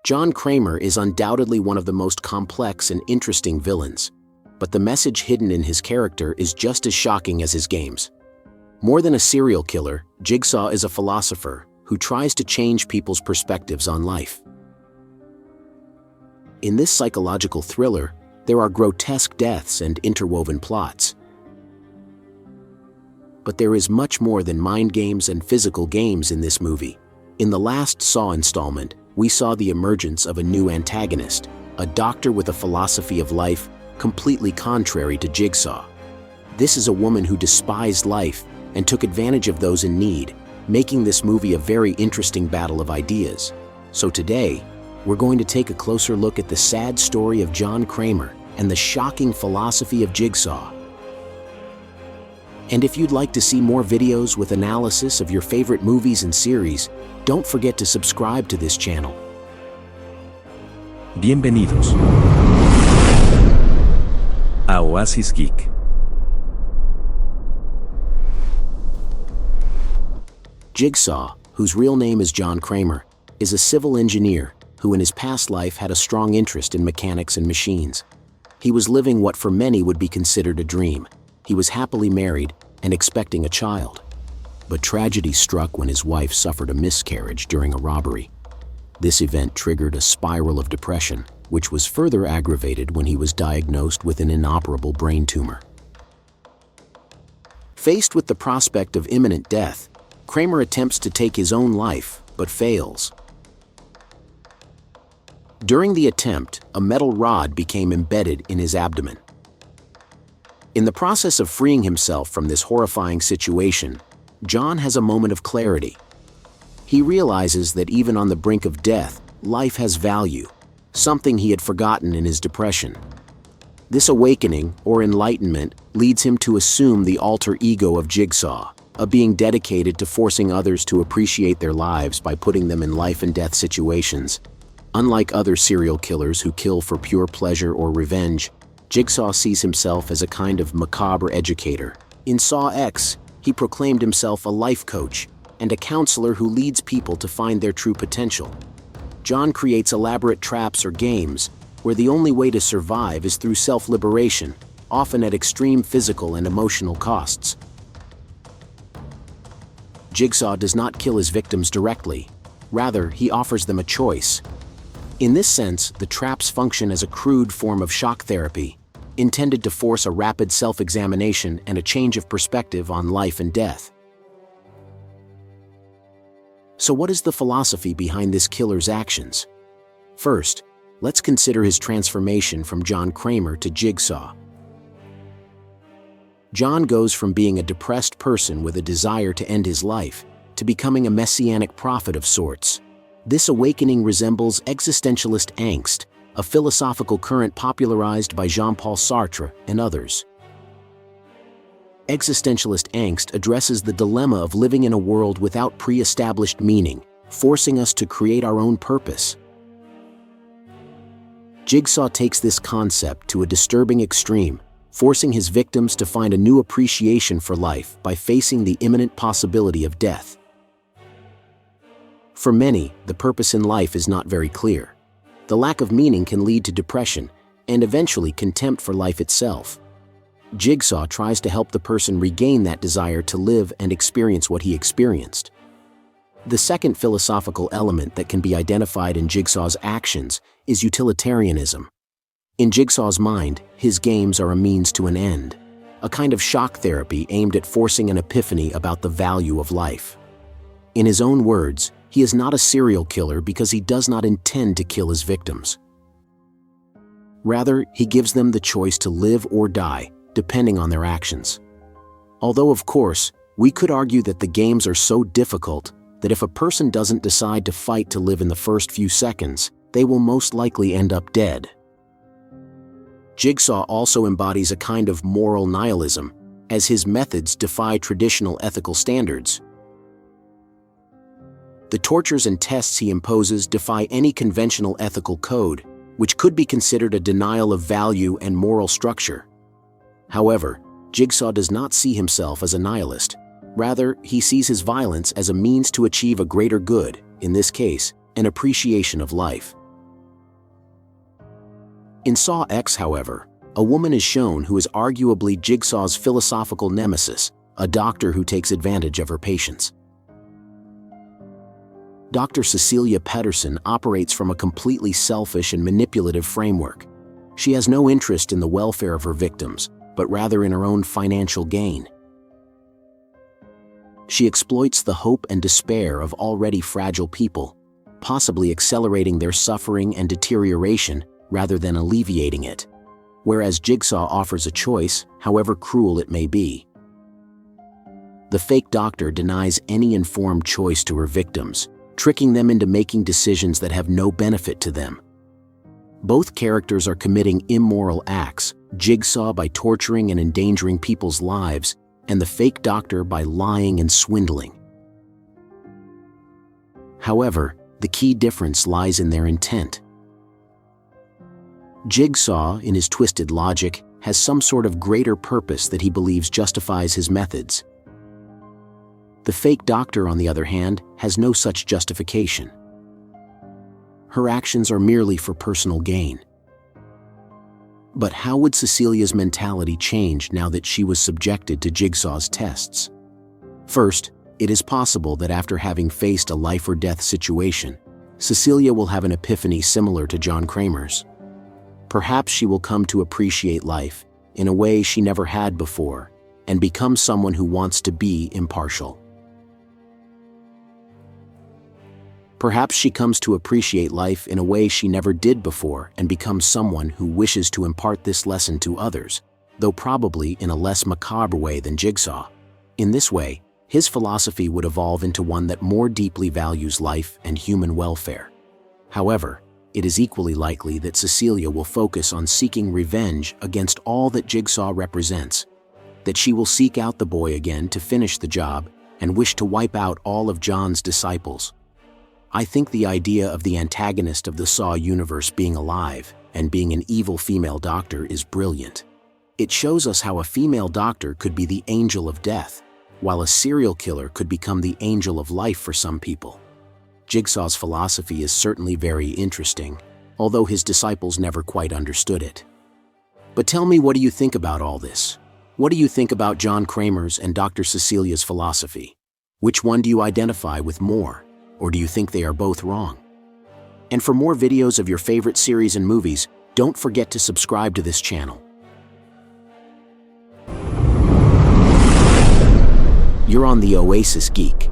John Kramer is undoubtedly one of the most complex and interesting villains, but the message hidden in his character is just as shocking as his games. More than a serial killer, Jigsaw is a philosopher who tries to change people's perspectives on life. In this psychological thriller, there are grotesque deaths and interwoven plots. But there is much more than mind games and physical games in this movie. In the last Saw installment, we saw the emergence of a new antagonist, a doctor with a philosophy of life completely contrary to Jigsaw. This is a woman who despised life and took advantage of those in need, making this movie a very interesting battle of ideas. So today, we're going to take a closer look at the sad story of John Kramer and the shocking philosophy of Jigsaw. And if you'd like to see more videos with analysis of your favorite movies and series, don't forget to subscribe to this channel. Bienvenidos a Oasis Geek. Jigsaw, whose real name is John Kramer, is a civil engineer who in his past life had a strong interest in mechanics and machines. He was living what for many would be considered a dream. He was happily married and expecting a child. But tragedy struck when his wife suffered a miscarriage during a robbery. This event triggered a spiral of depression, which was further aggravated when he was diagnosed with an inoperable brain tumor. Faced with the prospect of imminent death, Kramer attempts to take his own life, but fails. During the attempt, a metal rod became embedded in his abdomen. In the process of freeing himself from this horrifying situation, John has a moment of clarity. He realizes that even on the brink of death, life has value, something he had forgotten in his depression. This awakening, or enlightenment, leads him to assume the alter ego of Jigsaw, a being dedicated to forcing others to appreciate their lives by putting them in life and death situations. Unlike other serial killers who kill for pure pleasure or revenge, Jigsaw sees himself as a kind of macabre educator. In Saw X, he proclaimed himself a life coach and a counselor who leads people to find their true potential. John creates elaborate traps or games where the only way to survive is through self-liberation, often at extreme physical and emotional costs. Jigsaw does not kill his victims directly. Rather, he offers them a choice. In this sense, the traps function as a crude form of shock therapy, intended to force a rapid self-examination and a change of perspective on life and death. So what is the philosophy behind this killer's actions? First, let's consider his transformation from John Kramer to Jigsaw. John goes from being a depressed person with a desire to end his life to becoming a messianic prophet of sorts. This awakening resembles existentialist angst, a philosophical current popularized by Jean-Paul Sartre and others. Existentialist angst addresses the dilemma of living in a world without pre-established meaning, forcing us to create our own purpose. Jigsaw takes this concept to a disturbing extreme, forcing his victims to find a new appreciation for life by facing the imminent possibility of death. For many, the purpose in life is not very clear. The lack of meaning can lead to depression and eventually contempt for life itself. Jigsaw tries to help the person regain that desire to live and experience what he experienced. The second philosophical element that can be identified in Jigsaw's actions is utilitarianism. In Jigsaw's mind, his games are a means to an end, a kind of shock therapy aimed at forcing an epiphany about the value of life. In his own words, he is not a serial killer because he does not intend to kill his victims. Rather, he gives them the choice to live or die, depending on their actions. Although, of course, we could argue that the games are so difficult that if a person doesn't decide to fight to live in the first few seconds, they will most likely end up dead. Jigsaw also embodies a kind of moral nihilism, as his methods defy traditional ethical standards. The tortures and tests he imposes defy any conventional ethical code, which could be considered a denial of value and moral structure. However, Jigsaw does not see himself as a nihilist. Rather, he sees his violence as a means to achieve a greater good, in this case, an appreciation of life. In Saw X, however, a woman is shown who is arguably Jigsaw's philosophical nemesis, a doctor who takes advantage of her patients. Dr. Cecilia Pedersen operates from a completely selfish and manipulative framework. She has no interest in the welfare of her victims, but rather in her own financial gain. She exploits the hope and despair of already fragile people, possibly accelerating their suffering and deterioration rather than alleviating it, whereas Jigsaw offers a choice, however cruel it may be. The fake doctor denies any informed choice to her victims, tricking them into making decisions that have no benefit to them. Both characters are committing immoral acts, Jigsaw by torturing and endangering people's lives, and the fake doctor by lying and swindling. However, the key difference lies in their intent. Jigsaw, in his twisted logic, has some sort of greater purpose that he believes justifies his methods. The fake doctor, on the other hand, has no such justification. Her actions are merely for personal gain. But how would Cecilia's mentality change now that she was subjected to Jigsaw's tests? First, it is possible that after having faced a life-or-death situation, Cecilia will have an epiphany similar to John Kramer's. Perhaps she will come to appreciate life in a way she never had before and become someone who wants to be impartial. Perhaps she comes to appreciate life in a way she never did before and becomes someone who wishes to impart this lesson to others, though probably in a less macabre way than Jigsaw. In this way, his philosophy would evolve into one that more deeply values life and human welfare. However, it is equally likely that Cecilia will focus on seeking revenge against all that Jigsaw represents, that she will seek out the boy again to finish the job and wish to wipe out all of John's disciples. I think the idea of the antagonist of the Saw universe being alive and being an evil female doctor is brilliant. It shows us how a female doctor could be the angel of death, while a serial killer could become the angel of life for some people. Jigsaw's philosophy is certainly very interesting, although his disciples never quite understood it. But tell me, what do you think about all this? What do you think about John Kramer's and Dr. Cecilia's philosophy? Which one do you identify with more, or do you think they are both wrong? And for more videos of your favorite series and movies, don't forget to subscribe to this channel. You're on the Oasis Geek.